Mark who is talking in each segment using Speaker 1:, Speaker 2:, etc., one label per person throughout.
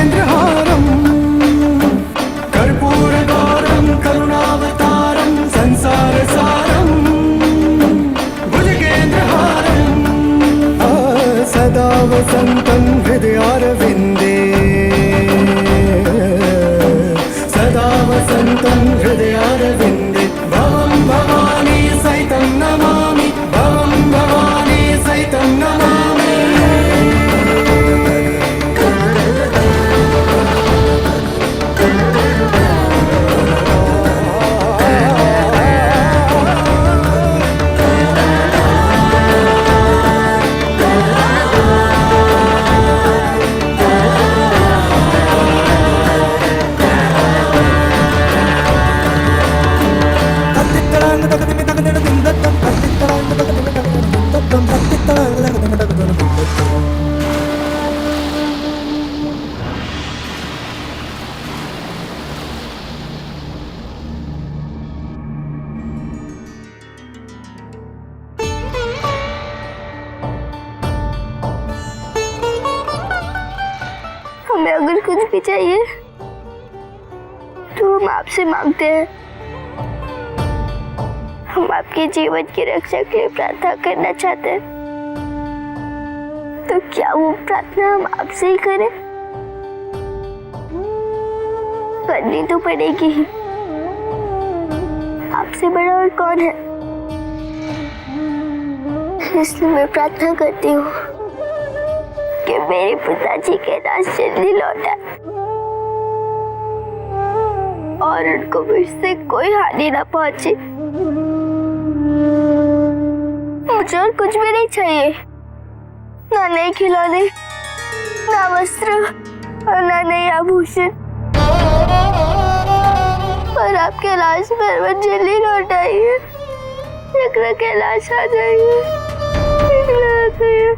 Speaker 1: भुजगेन्द्रहारं कर्पूरगौरं करुणावतारं संसारसारं भुजगेन्द्रहारं सदा वसन्तं हृदयारविन्दे सदा वसन्तं हृदयारविन्दे भवं भवानी सहितं नमामि भवं भवानी सहितं नमामि।
Speaker 2: हमें अगर कुछ भी चाहिए तो हम आपसे मांगते हैं। हम आपके जीवन की रक्षा के लिए प्रार्थना करना चाहते हैं, तो क्या वो प्रार्थना हम आपसे ही करें? करनी तो पड़ेगी ही। आपसे बड़ा और कौन है? इसलिए मैं प्रार्थना करती हूँ कि मेरे पिताजी के लाश जल्दी लौटा और उनको मुझसे कोई हानि ना पहुंचे। मुझे और कुछ भी नहीं चाहिए, ना नए खिलौने, ना वस्त्र और ना नए आभूषण। पर आपके लाश पर वो जल्दी लौट आइए, चक्र के लाश आ जाइए, आ जाइए।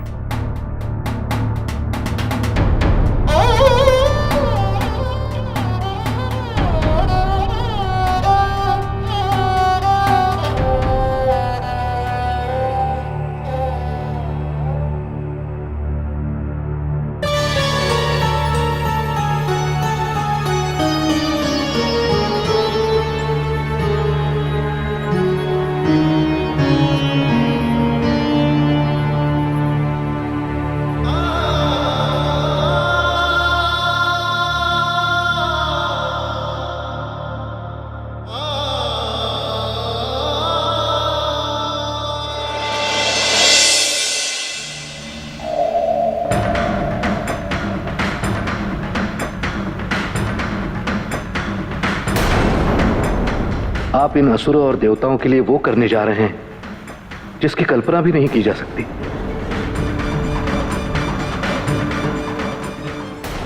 Speaker 3: आप इन असुरों और देवताओं के लिए वो करने जा रहे हैं जिसकी कल्पना भी नहीं की जा सकती।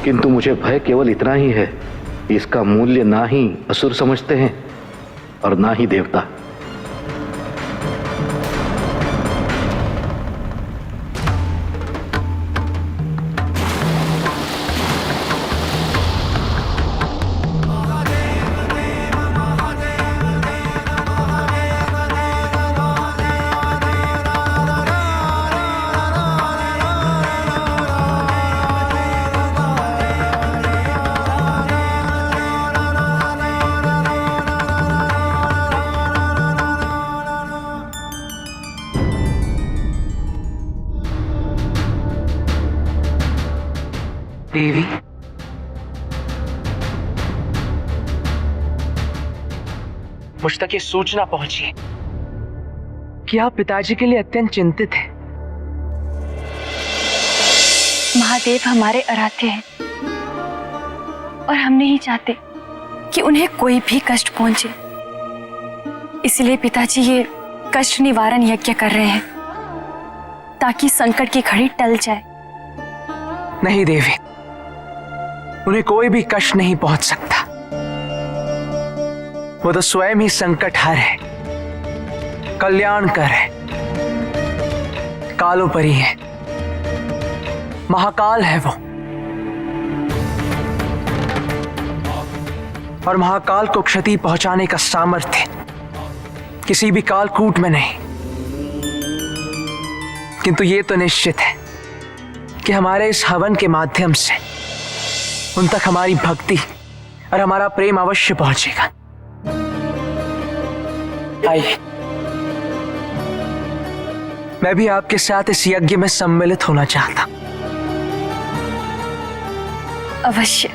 Speaker 3: किंतु मुझे भय केवल इतना ही है कि इसका मूल्य ना ही असुर समझते हैं और ना ही देवता।
Speaker 4: देवी, मुझ तक ये सूचना पहुंची कि आप पिताजी के लिए अत्यंत चिंतित हैं।
Speaker 5: महादेव हमारे आराध्य हैं और हम नहीं चाहते कि उन्हें कोई भी कष्ट पहुंचे। इसलिए पिताजी ये कष्ट निवारण यज्ञ कर रहे हैं ताकि संकट की घड़ी टल जाए।
Speaker 4: नहीं देवी, उन्हें कोई भी कष्ट नहीं पहुंच सकता। वो तो स्वयं ही संकटहर है, कल्याणकर है, कालोपरी है, महाकाल है वो। और महाकाल को क्षति पहुंचाने का सामर्थ्य किसी भी कालकूट में नहीं। किंतु ये तो निश्चित है कि हमारे इस हवन के माध्यम से उन तक हमारी भक्ति और हमारा प्रेम अवश्य पहुंचेगा। आइए, मैं भी आपके साथ इस यज्ञ में सम्मिलित होना चाहता।
Speaker 5: अवश्य।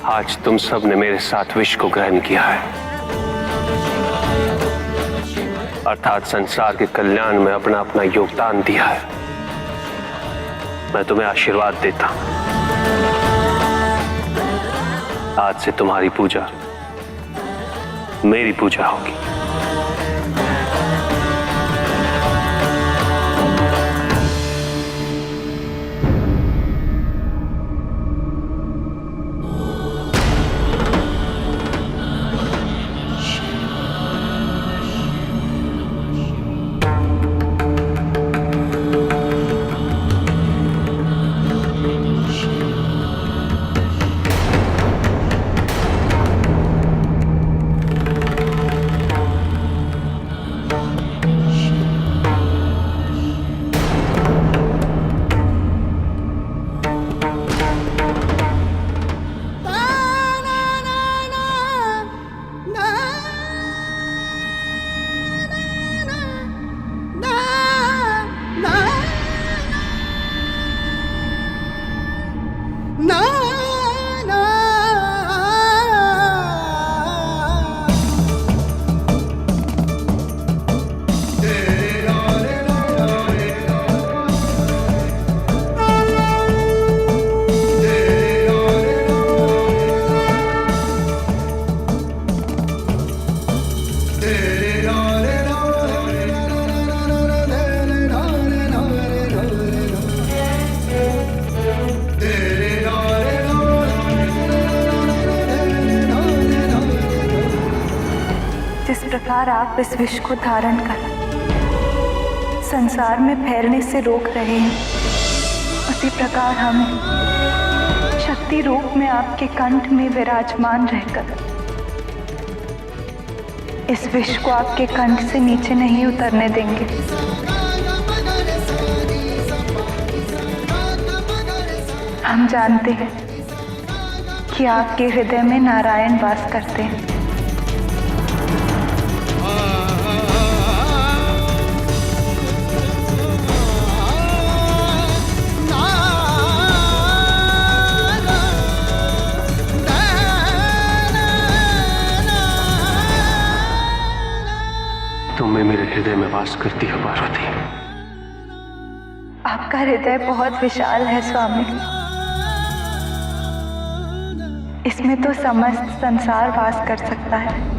Speaker 6: आज तुम सब ने मेरे साथ विष को ग्रहण किया है, अर्थात संसार के कल्याण में अपना अपना योगदान दिया है। मैं तुम्हें आशीर्वाद देता हूं। आज से तुम्हारी पूजा मेरी पूजा होगी।
Speaker 5: जिस प्रकार आप इस विष को धारण कर संसार में फैलने से रोक रहे हैं, उसी प्रकार हम शक्ति रूप में आपके कंठ में विराजमान रहकर इस विष को आपके कंठ से नीचे नहीं उतरने देंगे। हम जानते हैं कि आपके हृदय में नारायण वास करते हैं।
Speaker 6: तुम्हें मेरे हृदय हृदय में वास करती है पार्वती।
Speaker 5: आपका हृदय बहुत विशाल है स्वामी। इसमें तो समस्त संसार वास कर सकता है।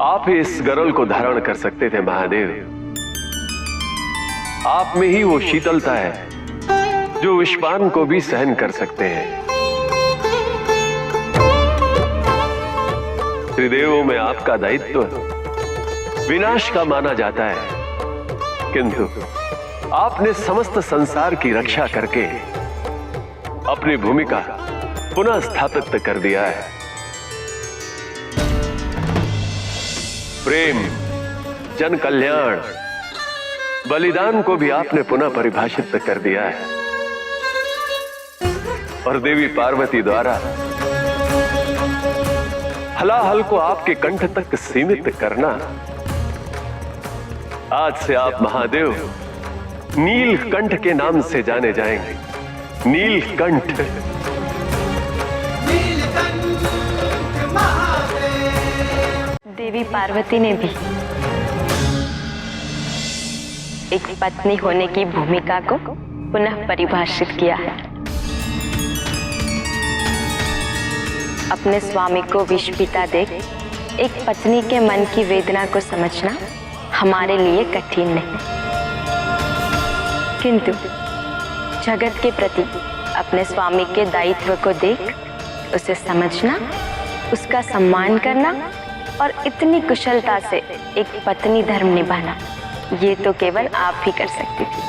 Speaker 6: आप ही इस गरल को धारण कर सकते थे महादेव। आप में ही वो शीतलता है जो विषपान को भी सहन कर सकते हैं। त्रिदेवों में आपका दायित्व विनाश का माना जाता है, किंतु आपने समस्त संसार की रक्षा करके अपनी भूमिका पुनः स्थापित कर दिया है। प्रेम, जन कल्याण, बलिदान को भी आपने पुनः परिभाषित कर दिया है और देवी पार्वती द्वारा हलाहल को आपके कंठ तक सीमित करना। आज से आप महादेव नीलकंठ के नाम से जाने जाएंगे। नीलकंठ।
Speaker 5: देवी पार्वती ने भी एक पत्नी होने की भूमिका को पुनः परिभाषित किया है। अपने स्वामी को विष पीता देख एक पत्नी के मन की वेदना को समझना हमारे लिए कठिन नहीं, किंतु जगत के प्रति अपने स्वामी के दायित्व को देख उसे समझना, उसका सम्मान करना और इतनी कुशलता से एक पत्नी धर्म निभाना, ये तो केवल आप ही कर सकती थी।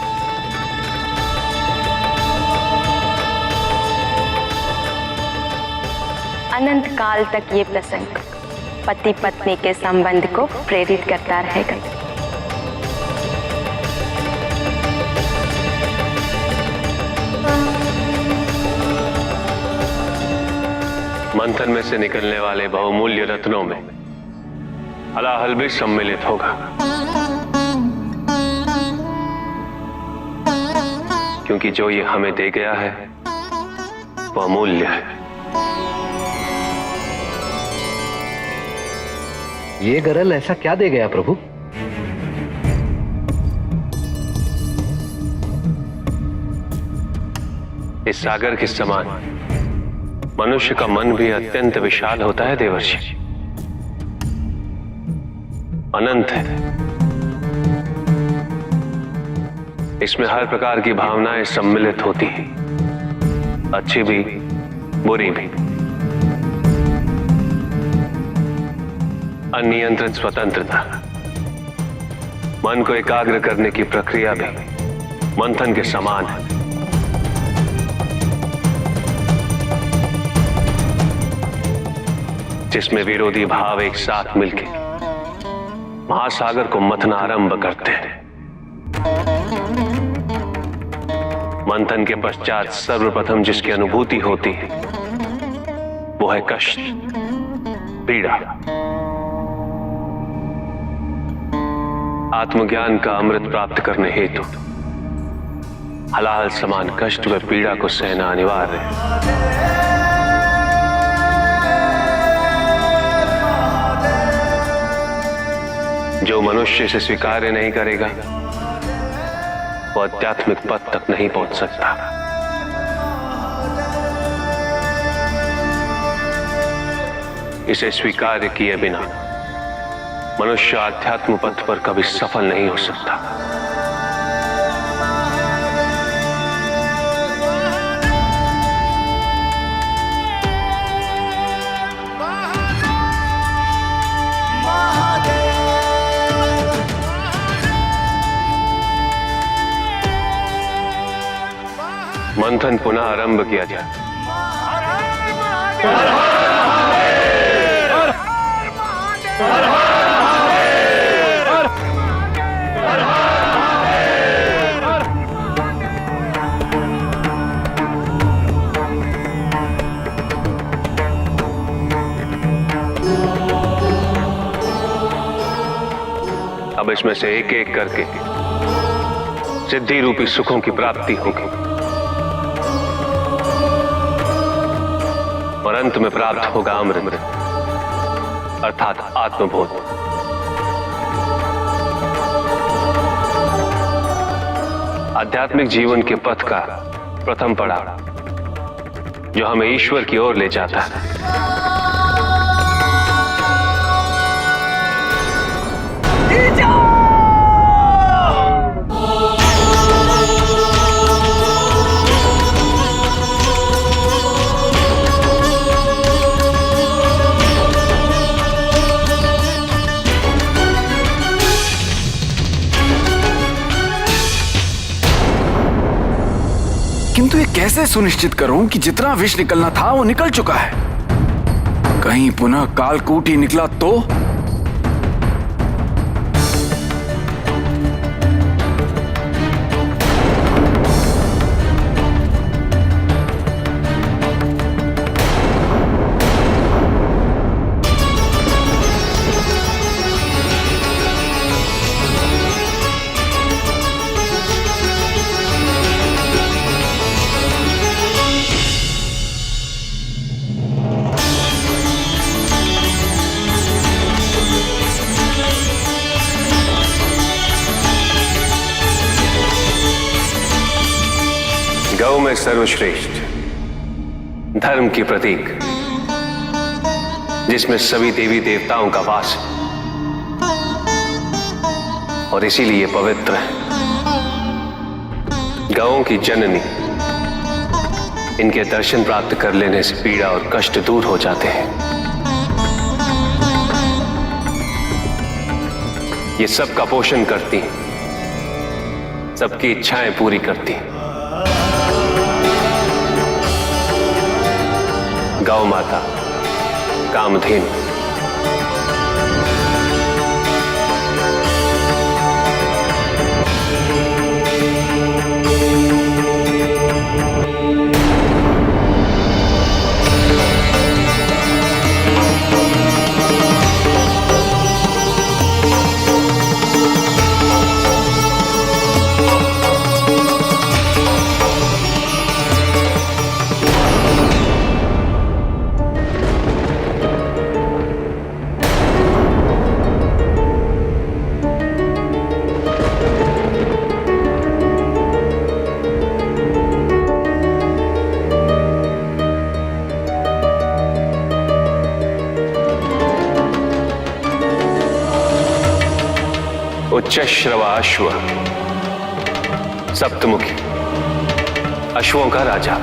Speaker 5: अनंत काल तक ये प्रसंग पति पत्नी के संबंध को प्रेरित करता रहेगा।
Speaker 6: मंथन में से निकलने वाले बहुमूल्य रत्नों में हलाहल भी सम्मिलित होगा, क्योंकि जो ये हमें दे गया है वो अमूल्य है।
Speaker 3: ये गरल ऐसा क्या दे गया प्रभु?
Speaker 6: इस सागर के समान मनुष्य का मन भी अत्यंत विशाल होता है देवर्षि, अनंत है। इसमें हर प्रकार की भावनाएं सम्मिलित होती हैं, अच्छी भी बुरी भी। अनियंत्रित स्वतंत्रता, मन को एकाग्र करने की प्रक्रिया भी मंथन के समान है। जिसमें विरोधी भाव एक साथ मिलकर महासागर को मथना आरंभ करते हैं। मंथन के पश्चात सर्वप्रथम जिसकी अनुभूति होती है वो है कष्ट, पीड़ा। आत्मज्ञान का अमृत प्राप्त करने हेतु हलाहल समान कष्ट व पीड़ा को सहना अनिवार्य है। जो मनुष्य इसे स्वीकार्य नहीं करेगा वो आध्यात्मिक पद तक नहीं पहुंच सकता। इसे स्वीकार्य किए बिना मनुष्य आध्यात्म पथ पर कभी सफल नहीं हो सकता। मंथन पुनः आरंभ किया जाए। अब इसमें से एक एक करके सिद्धि रूपी सुखों की प्राप्ति होगी और अंत में प्राप्त होगा अमृत अर्थात आत्मबोध। आध्यात्मिक जीवन के पथ का प्रथम पड़ाव जो हमें ईश्वर की ओर ले जाता है।
Speaker 7: किंतु ये कैसे सुनिश्चित करूं कि जितना विष निकलना था वो निकल चुका है? कहीं पुनः कालकूट ही निकला तो?
Speaker 6: गौ में सर्वश्रेष्ठ धर्म की प्रतीक, जिसमें सभी देवी देवताओं का वास है और इसीलिए पवित्र है। गौओं की जननी, इनके दर्शन प्राप्त कर लेने से पीड़ा और कष्ट दूर हो जाते हैं। ये सबका पोषण करती हैं, सबकी इच्छाएं पूरी करती हैं। गौ माता कामधेनु। उच्चश्रवाश्व, सप्तमुखी, अश्वों का राजा।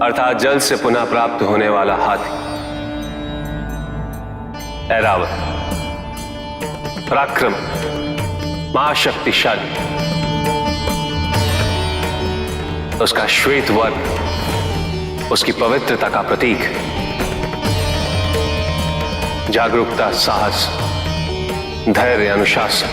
Speaker 6: अर्थात जल से पुनः प्राप्त होने वाला हाथी। ऐरावत, पराक्रम, महाशक्तिशाली। उसका श्वेत वर्ण उसकी पवित्रता का प्रतीक है। जागरूकता, साहस, धैर्य, अनुशासन।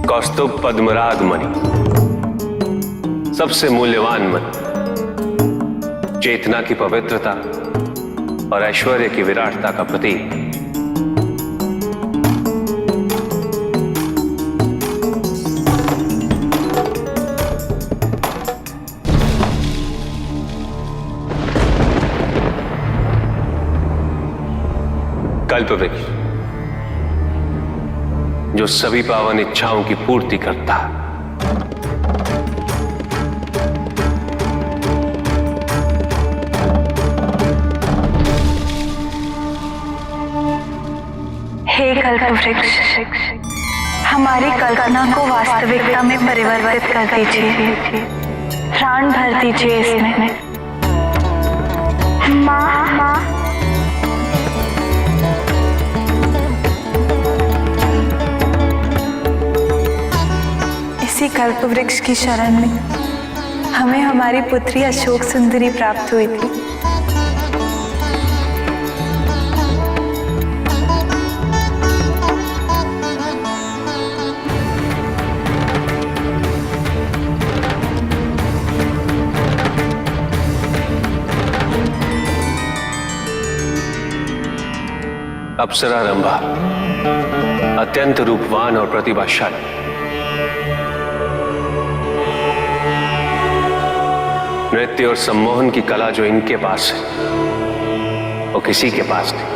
Speaker 6: कौस्तुभ पद्मराग मणि, सबसे मूल्यवान मणि, चेतना की पवित्रता और ऐश्वर्य की विराटता का प्रतीक। कल्पवृक्ष, जो सभी पावन इच्छाओं की पूर्ति करता है।
Speaker 5: हे कल्पवृक्ष, हमारी कल्पना को वास्तविकता में परिवर्तित कर दीजिए, प्राण भर दीजिए इसमें। माँ, इसी कल्पवृक्ष की शरण में हमें हमारी पुत्री अशोक सुंदरी प्राप्त हुई थी।
Speaker 6: अप्सरा रंभा अत्यंत रूपवान और प्रतिभाशाली। नृत्य और सम्मोहन की कला जो इनके पास है वो किसी के पास नहीं।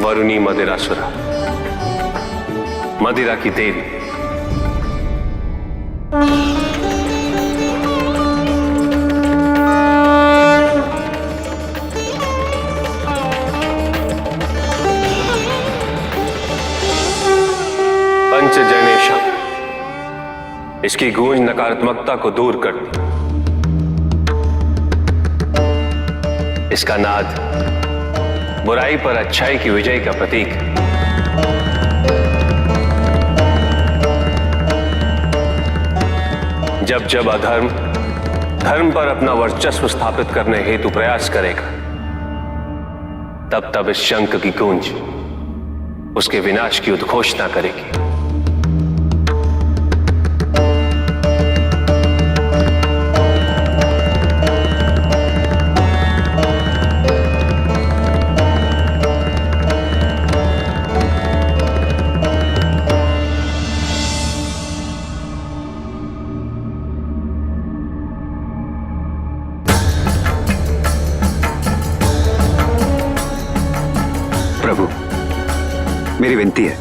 Speaker 6: वरुणी मदिरासुरा, मदिरा की देवी। पंचजनेशम, इसकी गूंज नकारात्मकता को दूर करती। इसका नाद बुराई पर अच्छाई की विजय का प्रतीक है। जब जब अधर्म धर्म पर अपना वर्चस्व स्थापित करने हेतु प्रयास करेगा, तब तब इस शंख की गूंज उसके विनाश की उद्घोषणा करेगी।
Speaker 8: प्रभु, मेरी विनती है,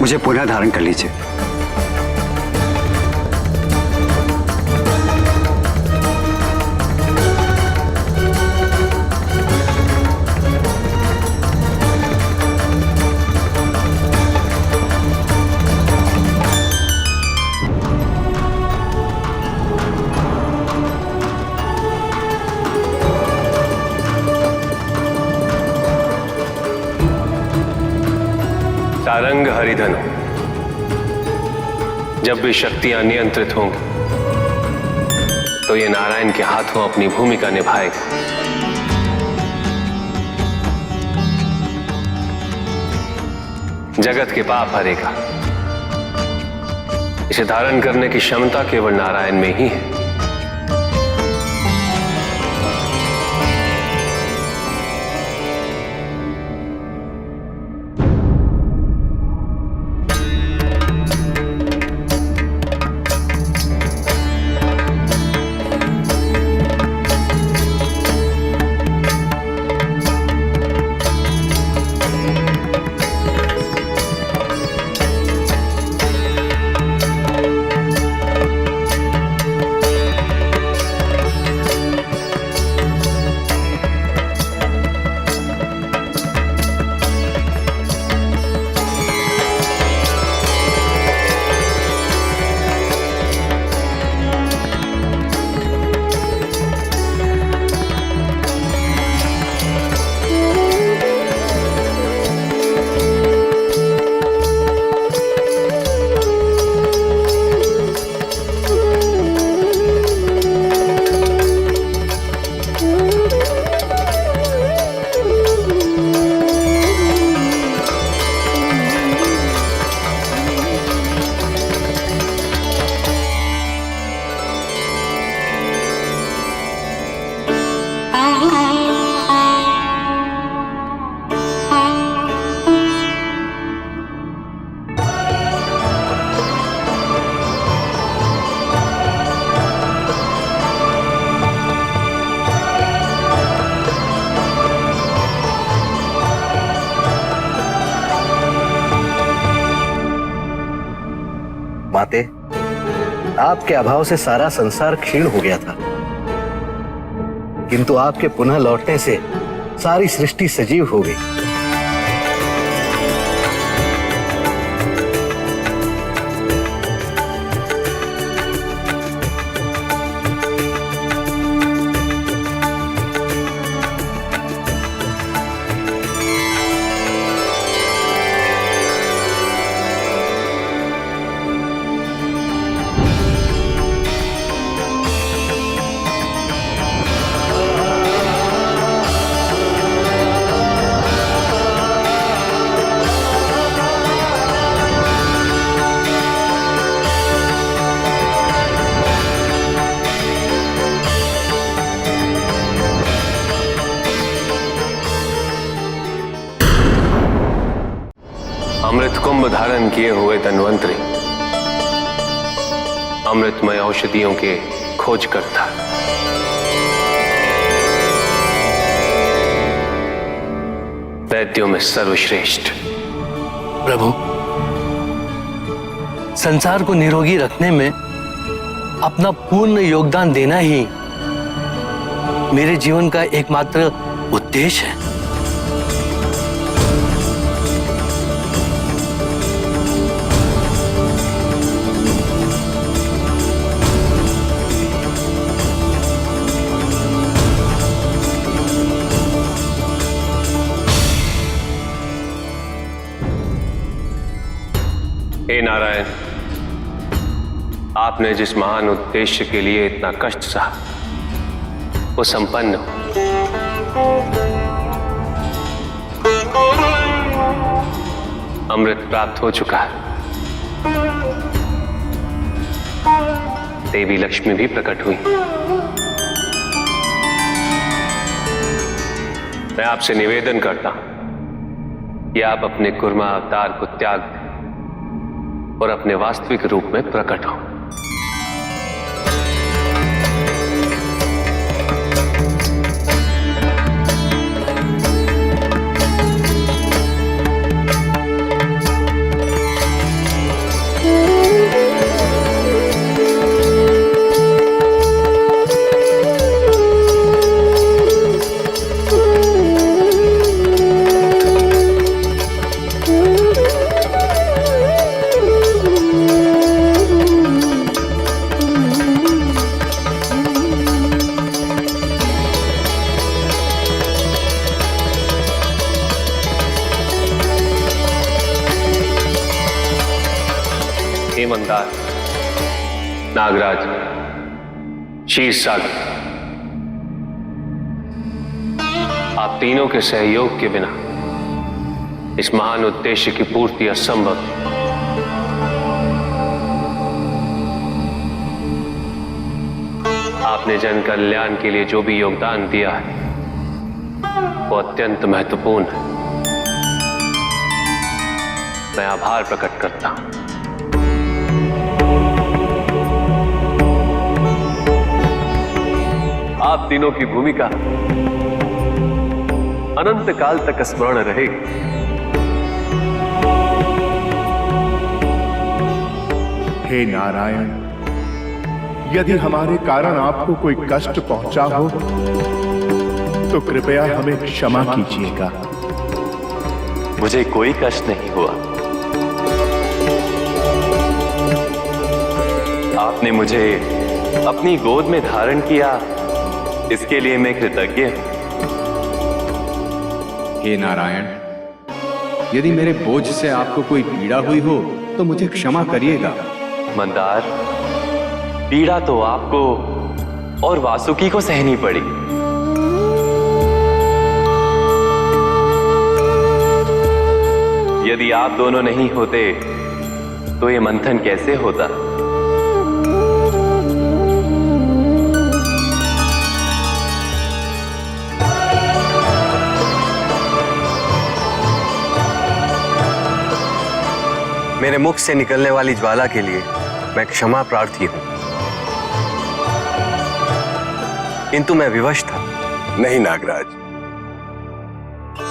Speaker 8: मुझे पुनः धारण कर लीजिए।
Speaker 6: सारंग हरिधनु, जब भी शक्तियां नियंत्रित होंगी तो ये नारायण के हाथों अपनी भूमिका निभाएगा। जगत के पाप हरेगा। इसे धारण करने की क्षमता केवल नारायण में ही है।
Speaker 3: माते, आपके अभाव से सारा संसार क्षीण हो गया था, किंतु आपके पुनः लौटने से सारी सृष्टि सजीव हो गई।
Speaker 6: अमृत कुंभ धारण किए हुए धन्वंतरी, अमृतमय औषधियों के खोज करता, वैद्यों में सर्वश्रेष्ठ।
Speaker 7: प्रभु,
Speaker 9: संसार को निरोगी रखने में अपना पूर्ण योगदान देना ही मेरे जीवन का एकमात्र उद्देश्य है।
Speaker 6: हे नारायण, आपने जिस महान उद्देश्य के लिए इतना कष्ट सहा वो संपन्न हो। अमृत प्राप्त हो चुका है। देवी लक्ष्मी भी प्रकट हुई। मैं आपसे निवेदन करता हूं कि आप अपने कुर्मा अवतार को त्याग दें और अपने वास्तविक रूप में प्रकट हो। मंदार, नागराज, क्षीरसागर, आप तीनों के सहयोग के बिना इस महान उद्देश्य की पूर्ति असंभव है। आपने जन कल्याण के लिए जो भी योगदान दिया है वो अत्यंत महत्वपूर्ण है। मैं आभार प्रकट करता हूं। आप तीनों की भूमिका अनंत काल तक स्मरण रहेगी।
Speaker 10: हे नारायण, यदि हमारे कारण आपको कोई कष्ट पहुंचा हो तो कृपया हमें क्षमा कीजिएगा।
Speaker 11: मुझे कोई कष्ट नहीं हुआ। आपने मुझे अपनी गोद में धारण किया, इसके लिए मैं कृतज्ञ हूं।
Speaker 8: हे नारायण, यदि मेरे बोझ से आपको कोई पीड़ा हुई हो तो मुझे क्षमा करिएगा।
Speaker 11: मंदार, पीड़ा तो आपको और वासुकी को सहनी पड़ी। यदि आप दोनों नहीं होते तो ये मंथन कैसे होता?
Speaker 8: मेरे मुख से निकलने वाली ज्वाला के लिए मैं क्षमा प्रार्थी हूं, किंतु मैं विवश था।
Speaker 10: नहीं नागराज,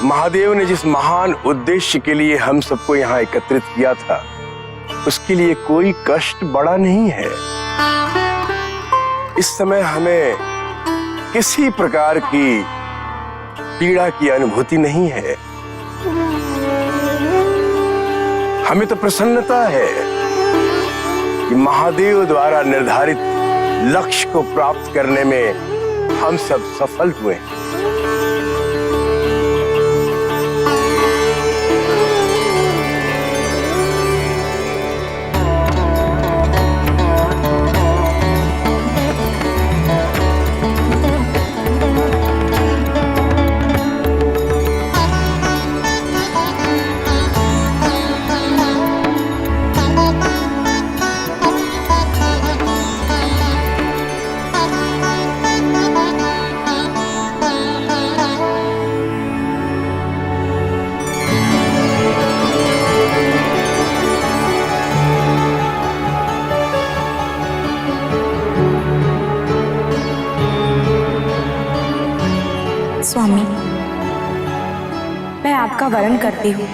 Speaker 10: महादेव ने जिस महान उद्देश्य के लिए हम सबको यहाँ एकत्रित किया था उसके लिए कोई कष्ट बड़ा नहीं है। इस समय हमें किसी प्रकार की पीड़ा की अनुभूति नहीं है। हमें तो प्रसन्नता है कि महादेव द्वारा निर्धारित लक्ष्य को प्राप्त करने में हम सब सफल हुए।
Speaker 5: स्वामी, मैं आपका वरण करती हूँ।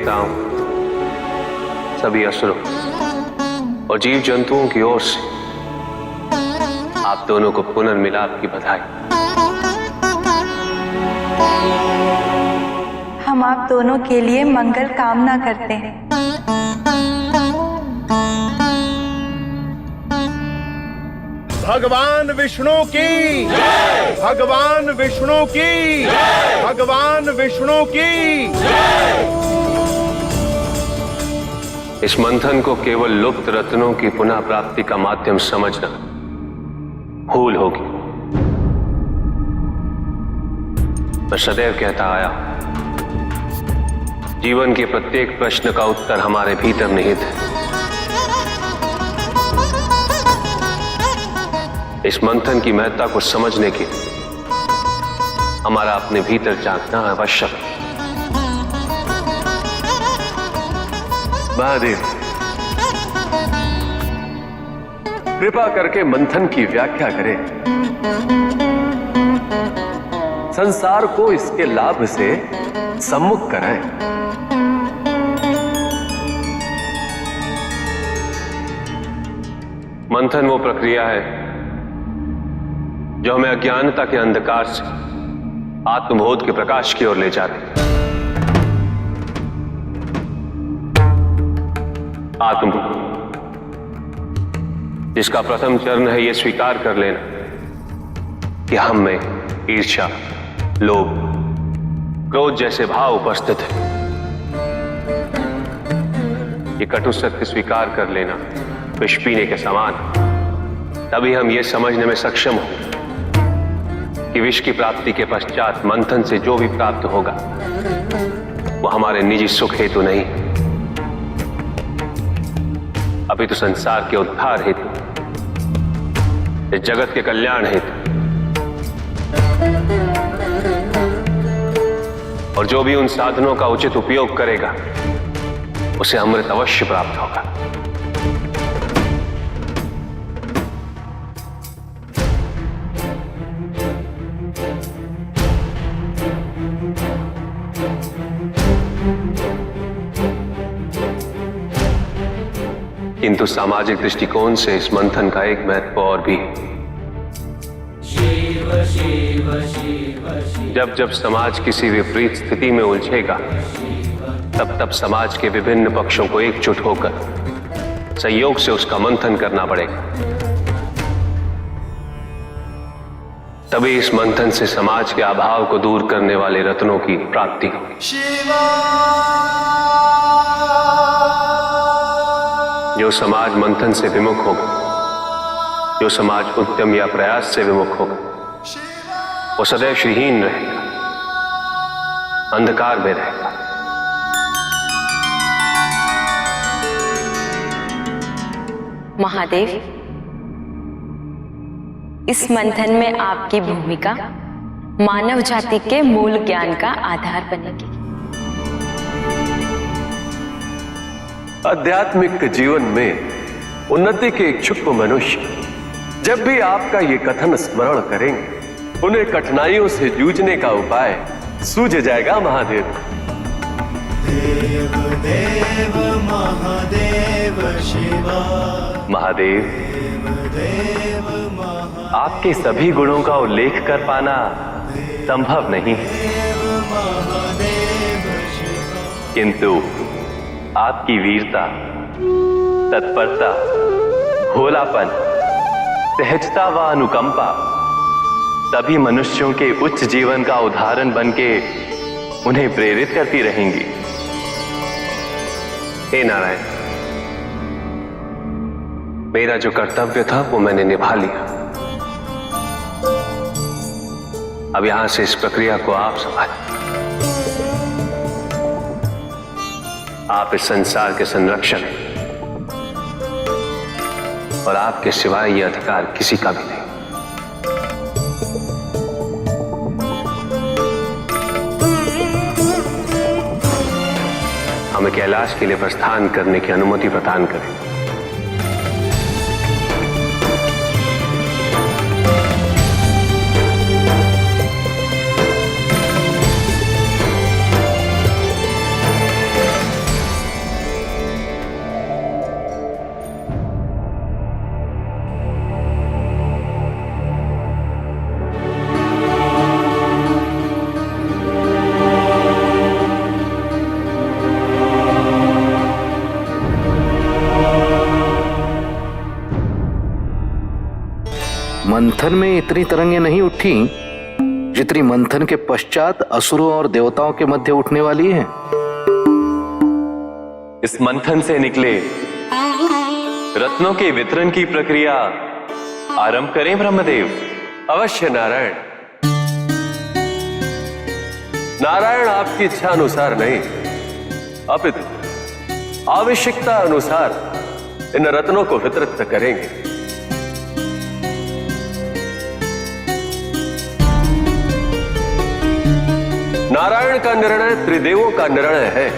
Speaker 6: देवताओं, सभी असुरों और जीव जंतुओं की ओर से आप दोनों को पुनर्मिलाप की बधाई।
Speaker 5: हम आप दोनों के लिए मंगल कामना करते हैं।
Speaker 10: भगवान विष्णु की, भगवान विष्णु की, भगवान विष्णु की।
Speaker 6: इस मंथन को केवल लुप्त रत्नों की पुनः प्राप्ति का माध्यम समझना भूल होगी। मैं सदैव कहता आया, जीवन के प्रत्येक प्रश्न का उत्तर हमारे भीतर निहित है। इस मंथन की महत्ता को समझने के हमारा अपने भीतर झांकना आवश्यक है। महादेव, कृपा करके मंथन की व्याख्या करें। संसार को इसके लाभ से सम्मुख कराएं। मंथन वो प्रक्रिया है जो हमें अज्ञानता के अंधकार से आत्मबोध के प्रकाश की ओर ले जाती है। आत्मबोध, जिसका प्रथम चरण है यह स्वीकार कर लेना कि हम में ईर्ष्या, लोभ, क्रोध जैसे भाव उपस्थित है। ये कटु सत्य स्वीकार कर लेना विष पीने के समान। तभी हम ये समझने में सक्षम होंगे कि विष की प्राप्ति के पश्चात मंथन से जो भी प्राप्त होगा वो हमारे निजी सुख हेतु नहीं, अभी तो संसार के उद्धार हेतु, इस जगत के कल्याण हेतु। और जो भी उन साधनों का उचित उपयोग करेगा उसे अमृत अवश्य प्राप्त होगा। किंतु सामाजिक दृष्टिकोण से इस मंथन का एक महत्व और भी है। जब जब समाज किसी विपरीत स्थिति में उलझेगा तब तब समाज के विभिन्न पक्षों को एकजुट होकर सहयोग से उसका मंथन करना पड़ेगा। तभी इस मंथन से समाज के अभाव को दूर करने वाले रत्नों की प्राप्ति होगी। जो समाज मंथन से विमुख होगा, जो समाज उद्यम या प्रयास से विमुख होगा, वो सदैव श्रीहीन रहेगा, अंधकार में रहेगा।
Speaker 5: महादेव, इस मंथन में आपकी भूमिका मानव जाति के मूल ज्ञान का आधार बनेगी।
Speaker 6: आध्यात्मिक जीवन में उन्नति के इच्छुक मनुष्य जब भी आपका ये कथन स्मरण करेंगे उन्हें कठिनाइयों से जूझने का उपाय सूझ जाएगा। महादेव,
Speaker 1: देव देव महादेव शिवा,
Speaker 6: महादेव,
Speaker 1: देव महादेव,
Speaker 11: आपके सभी गुणों का उल्लेख कर पाना संभव नहीं, किंतु आपकी वीरता, तत्परता, भोलापन, सहजता व अनुकंपा सभी मनुष्यों के उच्च जीवन का उदाहरण बनके उन्हें प्रेरित करती रहेंगी। हे नारायण, मेरा जो कर्तव्य था वो मैंने निभा लिया। अब यहां से इस प्रक्रिया को आप संभालें। आप इस संसार के संरक्षक हैं और आपके सिवाय ये अधिकार किसी का भी नहीं। हमें कैलाश के लिए प्रस्थान करने की अनुमति प्रदान करें।
Speaker 3: मंथन में इतनी तरंगें नहीं उठी जितनी मंथन के पश्चात असुरों और देवताओं के मध्य उठने वाली है।
Speaker 11: इस मंथन से निकले रत्नों के वितरण की प्रक्रिया आरंभ करें ब्रह्मदेव।
Speaker 6: अवश्य नारायण। नारायण आपकी इच्छा अनुसार नहीं, अपितु आवश्यकता अनुसार इन रत्नों को वितरित करेंगे। नारायण का निर्णय त्रिदेवों का निर्णय है।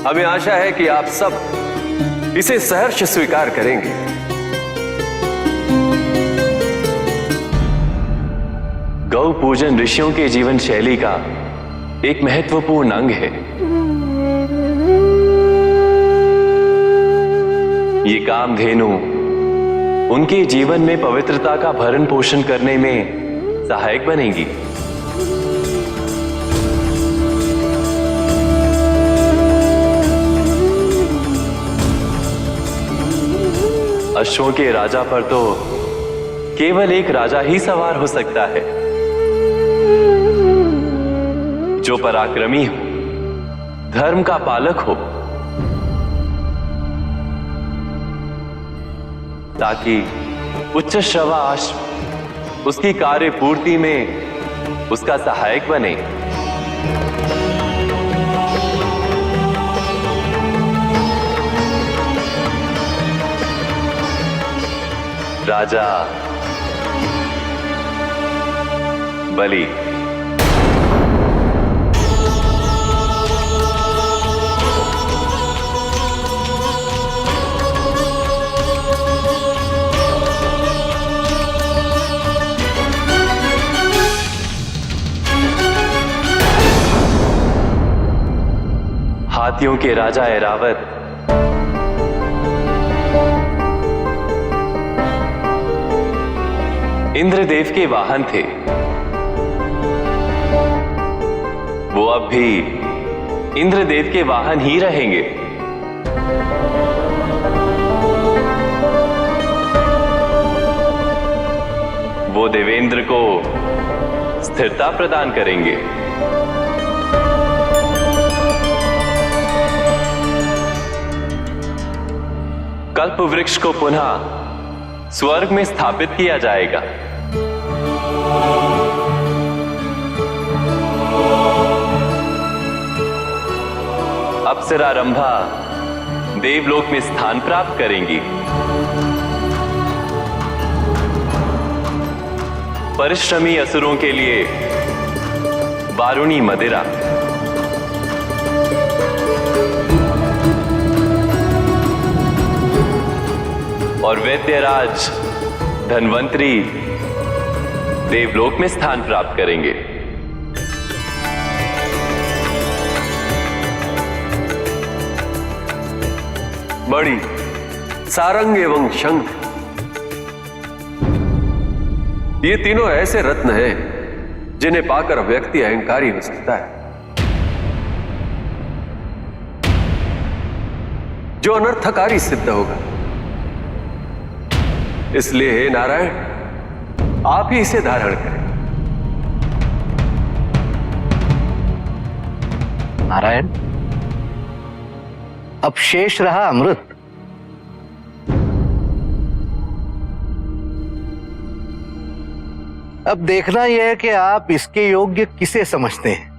Speaker 6: हमें आशा है कि आप सब इसे सहर्ष स्वीकार करेंगे।
Speaker 11: गौ पूजन ऋषियों के जीवन शैली का एक महत्वपूर्ण अंग है। ये कामधेनु उनके जीवन में पवित्रता का भरण पोषण करने में सहायक बनेगी। अश्वों के राजा पर तो केवल एक राजा ही सवार हो सकता है, जो पराक्रमी हो, धर्म का पालक हो, ताकि उच्च श्रवा अश्व उसकी कार्य पूर्ति में उसका सहायक बने। राजा बलि। हाथियों के राजा ऐरावत इंद्रदेव के वाहन थे। वो अब भी इंद्रदेव के वाहन ही रहेंगे। वो देवेंद्र को स्थिरता प्रदान करेंगे। कल्प वृक्ष को पुनः स्वर्ग में स्थापित किया जाएगा। अप्सरा रंभा देवलोक में स्थान प्राप्त करेंगी। परिश्रमी असुरों के लिए वारुणी मदिरा, और वैद्यराज धन्वंतरी देवलोक में स्थान प्राप्त करेंगे।
Speaker 6: बड़ी, सारंग एवं शंख, ये तीनों ऐसे रत्न हैं जिन्हें पाकर व्यक्ति अहंकारी हो सकता है, जो अनर्थकारी सिद्ध होगा। इसलिए हे नारायण, आप ही इसे धारण करें।
Speaker 3: नारायण, अब शेष रहा अमृत। अब देखना यह है कि आप इसके योग्य किसे समझते हैं।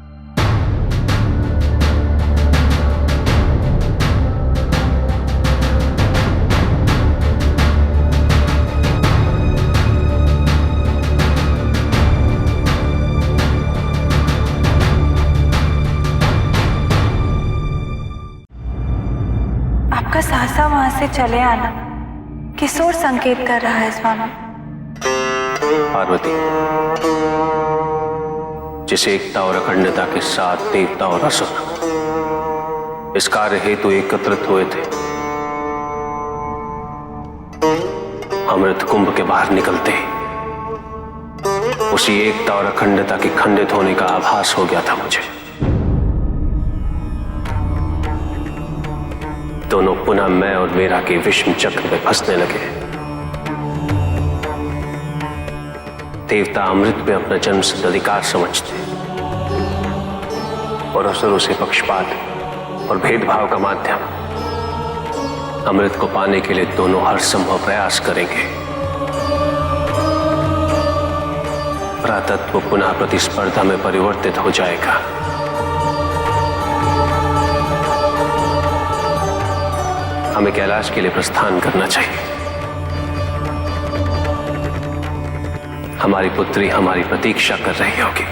Speaker 5: आपका सहसा वहां से चले आना किस ओर संकेत कर रहा है स्वामी?
Speaker 12: पार्वती, जिस एकता और अखंडता के साथ देवता और असुर इस कार्य हेतु एकत्रित हुए थे, अमृत कुंभ के बाहर निकलते ही उसी एकता और अखंडता के खंडित होने का आभास हो गया था मुझे। दोनों पुनः मैं और मेरा के विषम चक्र में फंसने लगे। देवता अमृत में अपना जन्म सिद्ध अधिकार समझते और असुरों से पक्षपात और भेदभाव का माध्यम अमृत को पाने के लिए दोनों हर संभव प्रयास करेंगे। प्रातत्व पुनः प्रतिस्पर्धा में परिवर्तित हो जाएगा। हमें कैलाश के लिए प्रस्थान करना चाहिए। हमारी पुत्री हमारी प्रतीक्षा कर रही होगी।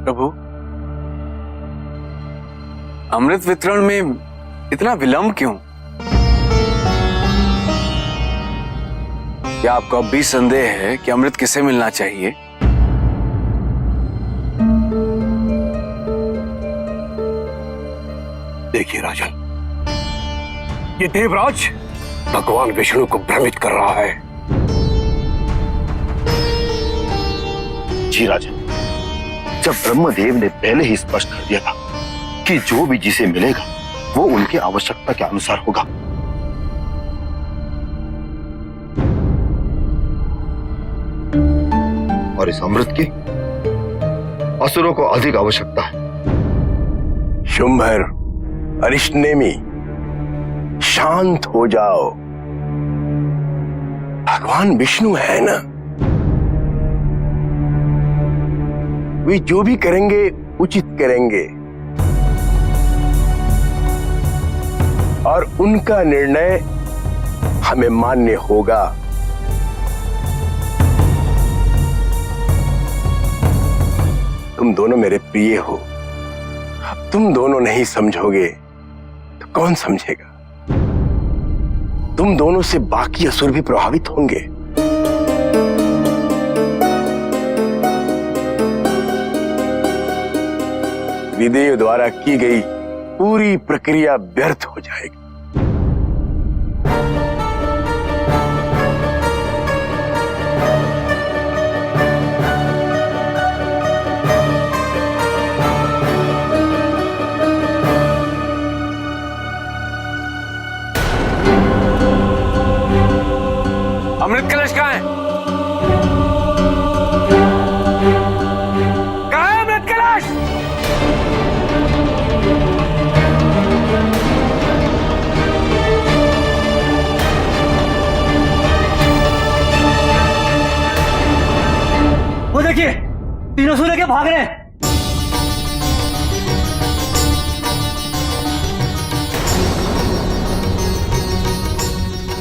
Speaker 7: प्रभु, अमृत वितरण में इतना विलंब क्यों? क्या आपको अब भी संदेह है कि अमृत किसे मिलना चाहिए?
Speaker 10: देखिए राजन, ये देवराज भगवान विष्णु को भ्रमित कर रहा है।
Speaker 13: जी राजन, जब ब्रह्मदेव ने पहले ही स्पष्ट कर दिया था कि जो भी जिसे मिलेगा वो उनकी आवश्यकता के अनुसार होगा। और इस अमृत की असुरों को अधिक आवश्यकता है।
Speaker 10: शुंभर, अरिष्टनेमी, शांत हो जाओ। भगवान विष्णु है ना, वे जो भी करेंगे उचित करेंगे और उनका निर्णय हमें मान्य होगा। तुम दोनों मेरे प्रिय हो, अब तुम दोनों नहीं समझोगे तो कौन समझेगा? तुम दोनों से बाकी असुर भी प्रभावित होंगे। विदेह द्वारा की गई पूरी प्रक्रिया व्यर्थ हो जाएगी।
Speaker 7: अमृत कलश कहाँ है? कहाँ है अमृत कलश?
Speaker 9: वो देखिए, तीनों सूर्य के भाग रहे हैं।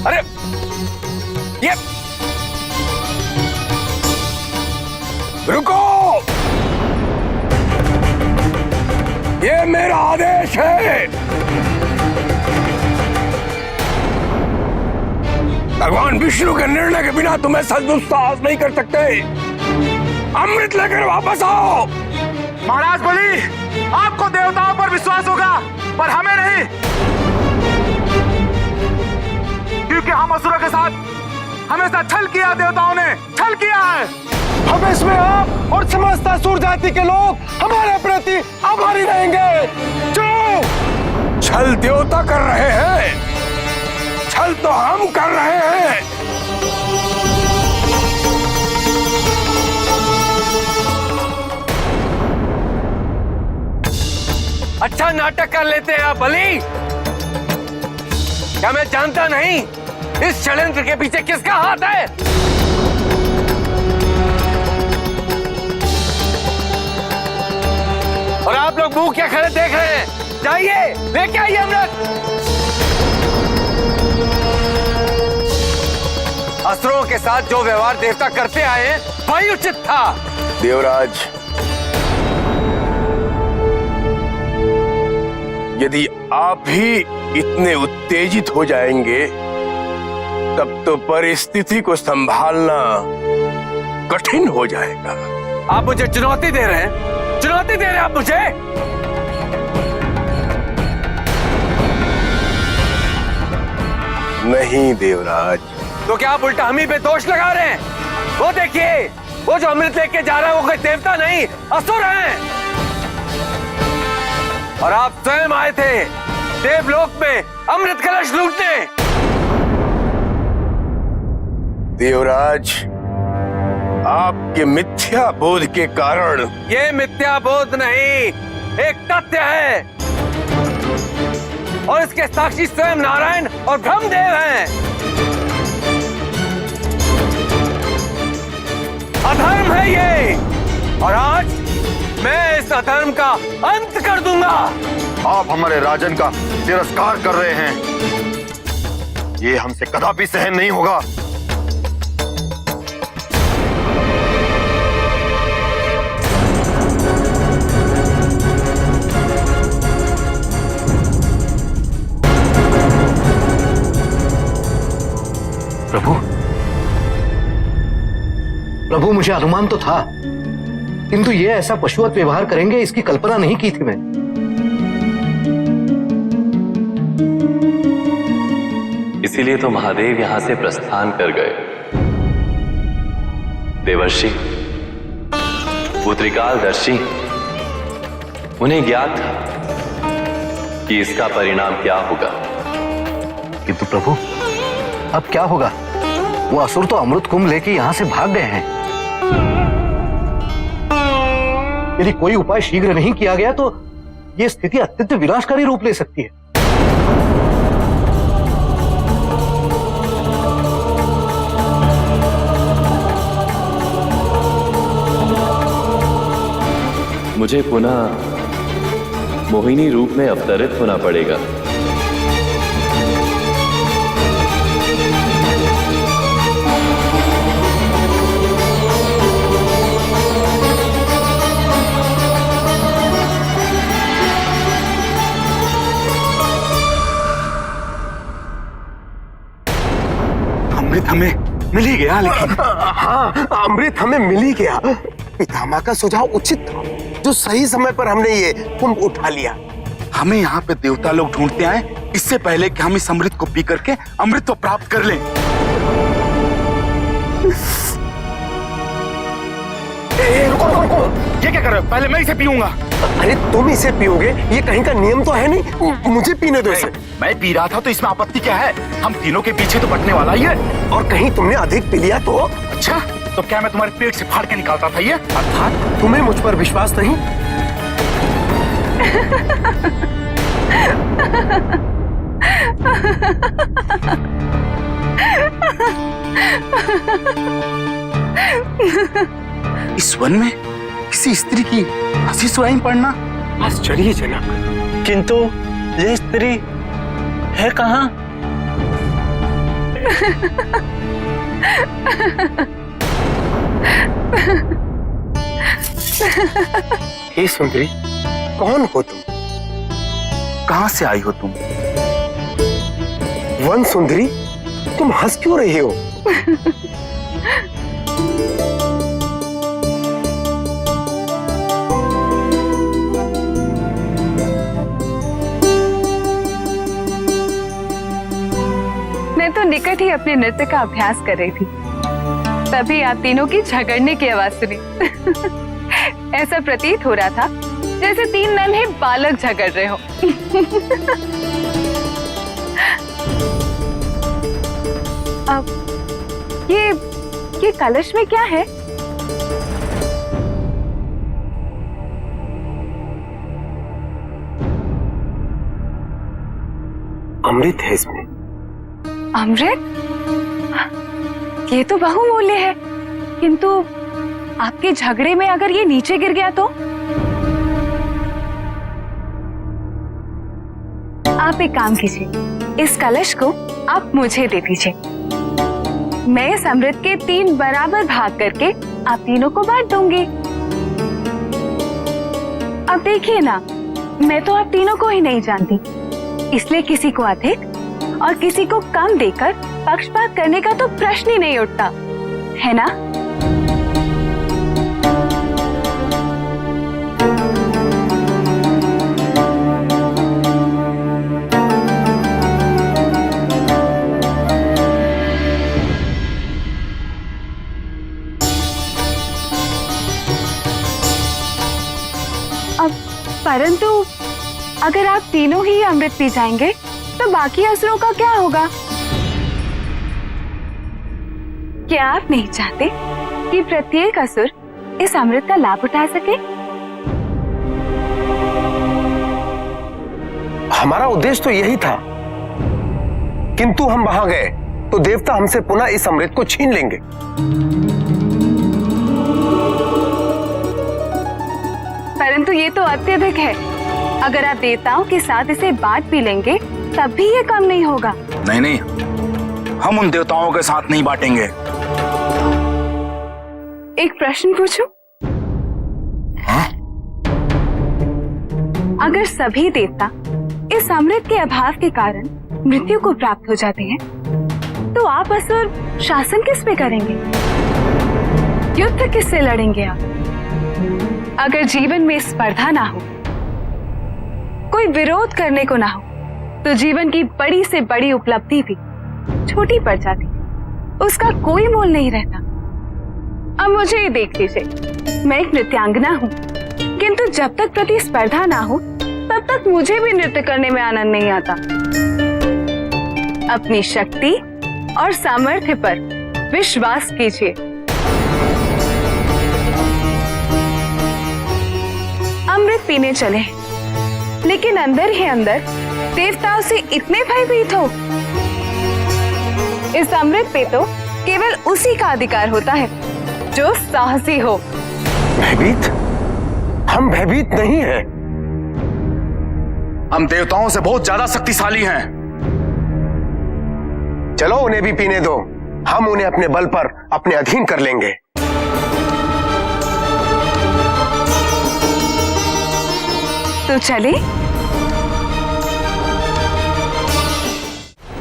Speaker 7: अरे ये रुको, ये मेरा आदेश है। भगवान विष्णु के निर्णय के बिना तुम ऐसा दुस्साहस नहीं कर सकते। अमृत लेकर वापस आओ।
Speaker 14: महाराज बलि, आपको देवताओं पर विश्वास होगा पर हमें नहीं, क्योंकि हम असुरों के साथ हमेशा छल किया। देवताओं ने छल किया है।
Speaker 10: हम इसमें आप और समस्त असुर जाति के लोग हमारे प्रति आभारी रहेंगे। जो छल देवता कर रहे हैं, छल तो हम कर रहे हैं।
Speaker 7: अच्छा नाटक कर लेते हैं आप बलि। क्या मैं जानता नहीं इस षड्यंत्र के पीछे किसका हाथ है? और आप लोग मुंह क्या खड़े देख रहे हैं? जाइए लेके आइए अमृत। असुरों के साथ जो व्यवहार देवता करते आए हैं वही उचित था।
Speaker 10: देवराज, यदि आप भी इतने उत्तेजित हो जाएंगे तब तो परिस्थिति को संभालना कठिन हो जाएगा।
Speaker 7: आप मुझे चुनौती दे रहे हैं? चुनौती दे रहे हैं आप मुझे?
Speaker 10: नहीं देवराज, तो क्या आप उल्टा हम ही पे दोष लगा रहे हैं? वो देखिए, वो जो अमृत लेके जा रहा है वो कोई देवता नहीं, असुर है। और आप स्वयं आए थे देवलोक में अमृत कलश लूटने।
Speaker 14: देवराज, आपके मिथ्या बोध के कारण।
Speaker 10: ये मिथ्या बोध नहीं, एक तथ्य है, और इसके साक्षी स्वयं नारायण और ब्रह्मदेव हैं। अधर्म है ये, और आज मैं इस अधर्म का अंत कर दूंगा।
Speaker 13: आप हमारे राजन का तिरस्कार कर रहे हैं, ये हमसे कदापि सहन नहीं होगा।
Speaker 3: प्रभु, प्रभु मुझे अनुमान तो था, किंतु ये ऐसा पशुवत व्यवहार करेंगे इसकी कल्पना नहीं की थी मैं।
Speaker 11: इसीलिए तो महादेव यहां से प्रस्थान कर गए। देवर्षि, पुत्रिकालदर्शी, उन्हें ज्ञात था कि इसका परिणाम क्या होगा।
Speaker 3: किंतु प्रभु, अब क्या होगा? वो असुर तो अमृत कुंभ लेके यहां से भाग गए हैं। यदि कोई उपाय शीघ्र नहीं किया गया तो ये स्थिति अत्यंत विनाशकारी रूप ले सकती है।
Speaker 11: मुझे पुनः मोहिनी रूप में अवतरित होना पड़ेगा।
Speaker 14: अमृत हमें मिल ही गया, लेकिन हाँ, अमृत हमें मिल ही गया। पितामह का सुझाव उचित था, जो सही समय पर हमने ये कुंभ उठा लिया। हमें यहाँ पे देवता लोग ढूंढते आए, इससे पहले कि हम इस अमृत को पी करके अमृत तो प्राप्त कर लें। ये क्या कर रहे हो? पहले मैं इसे पीऊंगा। अरे तुम इसे पियोगे? ये कहीं का नियम तो है नहीं, मुझे पीने दो इसे। मैं पी रहा था तो इसमें आपत्ति क्या है? हम तीनों के पीछे तो बटने वाला ही है। और कहीं तुमने अधिक पी लिया तो? अच्छा, तो क्या मैं तुम्हारे पेट से फाड़ के निकालता था ये? अर्थात तुम्हें मुझ पर विश्वास नहीं? इस वन में किसी स्त्री की हंसी सुनाई पड़ना आश्चर्यजनक।
Speaker 9: किंतु ये स्त्री है कहाँ?
Speaker 14: हे सुंदरी, कौन हो तुम? कहां से आई हो तुम? वन सुंदरी, तुम हंस क्यों रही हो?
Speaker 5: मैं तो निकट ही अपने नृत्य का अभ्यास कर रही थी, तभी आप तीनों की झगड़ने की आवाज सुनी। ऐसा प्रतीत हो रहा था जैसे तीन नन्हे बालक झगड़ रहे हो। अब ये कलश में क्या है?
Speaker 14: अमृत है इसमें।
Speaker 5: अमृत? ये तो बहुमूल्य है, किंतु आपके झगड़े में अगर ये नीचे गिर गया तो? आप एक काम कीजिए, इस कलश को आप मुझे दे दीजिए। मैं इस अमृत के 3 बराबर भाग करके आप तीनों को बांट दूंगी। अब देखिए ना, मैं तो आप तीनों को ही नहीं जानती, इसलिए किसी को अधिक और किसी को कम देकर पक्षपात करने का तो प्रश्न ही नहीं उठता, है ना? परंतु अगर आप तीनों ही अमृत पी जाएंगे तो बाकी असुरों का क्या होगा? क्या आप नहीं चाहते कि प्रत्येक असुर इस अमृत का लाभ उठा सके?
Speaker 10: हमारा उद्देश्य तो यही था, किंतु हम वहां गए तो देवता हमसे पुनः इस अमृत को छीन लेंगे।
Speaker 5: परंतु ये तो अत्यधिक है। अगर आप देवताओं के साथ इसे बांट भी लेंगे तब भी ये कम नहीं होगा।
Speaker 7: नहीं नहीं, हम उन देवताओं के साथ नहीं बांटेंगे।
Speaker 5: एक प्रश्न पूछूं? अगर सभी देवता इस अमृत के अभाव के कारण मृत्यु को प्राप्त हो जाते हैं, तो आप असुर शासन किस पे करेंगे? युद्ध किससे लड़ेंगे आप? अगर जीवन में स्पर्धा ना हो, कोई विरोध करने को ना हो, तो जीवन की बड़ी से बड़ी उपलब्धि भी छोटी पड़ जाती, उसका कोई मोल नहीं रहता। अब मुझे ये देख लीजिए, मैं एक नृत्यांगना हूँ, किंतु जब तक प्रतिस्पर्धा ना हो तब तक मुझे भी नृत्य करने में आनंद नहीं आता। अपनी शक्ति और सामर्थ्य पर विश्वास कीजिए। अमृत पीने चले, लेकिन अंदर ही अंदर देवताओं से इतने भयभीत हो। इस अमृत पे तो केवल उसी का अधिकार होता है जो साहसी हो।
Speaker 10: भयभीत? हम भयभीत नहीं हैं।
Speaker 7: हम देवताओं से बहुत ज्यादा शक्तिशाली हैं।
Speaker 10: चलो उन्हें भी पीने दो, हम उन्हें अपने बल पर अपने अधीन कर लेंगे।
Speaker 5: तो चले?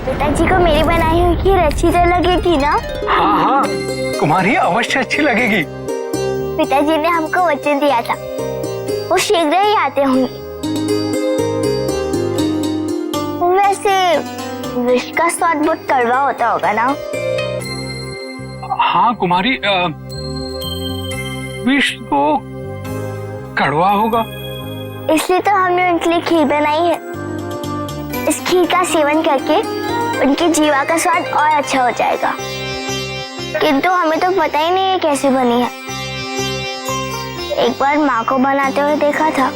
Speaker 2: पिताजी को मेरी बनाई हुई खीर अच्छी तो लगेगी ना?
Speaker 14: हाँ हाँ, तुम्हारी अवश्य अच्छी लगेगी।
Speaker 2: पिताजी ने हमको वचन दिया था, वो शीघ्र ही आते होंगे। वैसे विष का स्वाद बहुत कड़वा होता होगा ना?
Speaker 14: हाँ कुमारी, विष तो कड़वा होगा।
Speaker 2: इसलिए तो हमने उनके लिए खीर बनाई है। इस खीर का सेवन करके उनकी जीवा का स्वाद और अच्छा हो जाएगा। किंतु हमें तो पता ही नहीं है कैसे बनी है। एक बार माँ को बनाते हुए देखा था,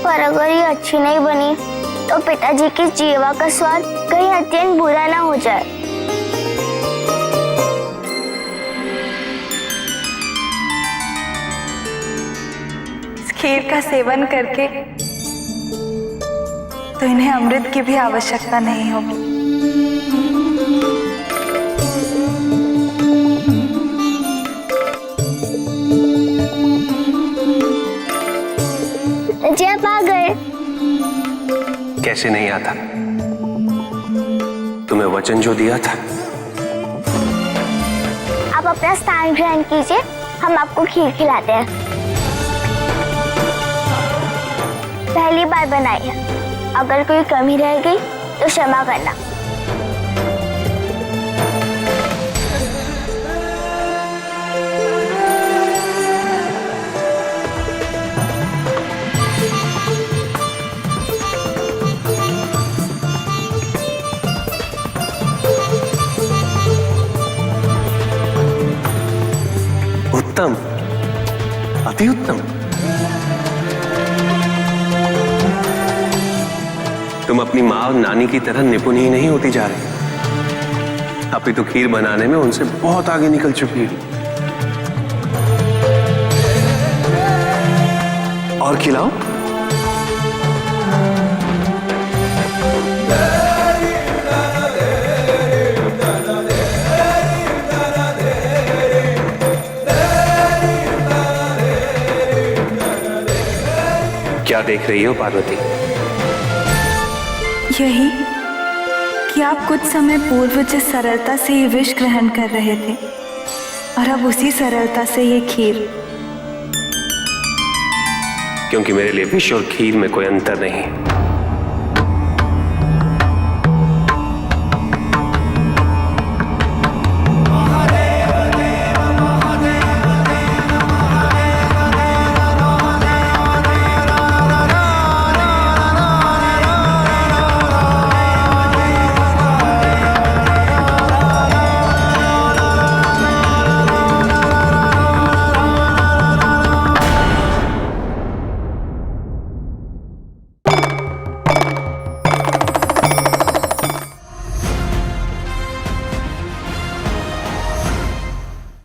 Speaker 2: पर अगर ये अच्छी नहीं बनी तो पिताजी की जीवा का स्वाद कहीं अत्यंत बुरा ना हो जाए।
Speaker 5: इस खीर का सेवन करके तो इन्हें अमृत की भी आवश्यकता नहीं होगी।
Speaker 2: पिताजी आप आ गए।
Speaker 12: कैसे नहीं आता? तुम्हें वचन जो दिया था।
Speaker 2: आप अपना स्थान ग्रहण कीजिए, हम आपको खीर खिलाते हैं। पहली बार बनाई है, अगर कोई कमी रह गई तो क्षमा करना।
Speaker 12: उत्तम, अति उत्तम। तुम अपनी माँ और नानी की तरह निपुण ही नहीं होती जा रही, अभी तो खीर बनाने में उनसे बहुत आगे निकल चुकी है। और खिलाओ। क्या देख रही हो पार्वती?
Speaker 5: यही कि आप कुछ समय पूर्व जिस सरलता से ये विष ग्रहण कर रहे थे, और अब उसी सरलता से ये खीर।
Speaker 12: क्योंकि मेरे लिए विष और खीर में कोई अंतर नहीं।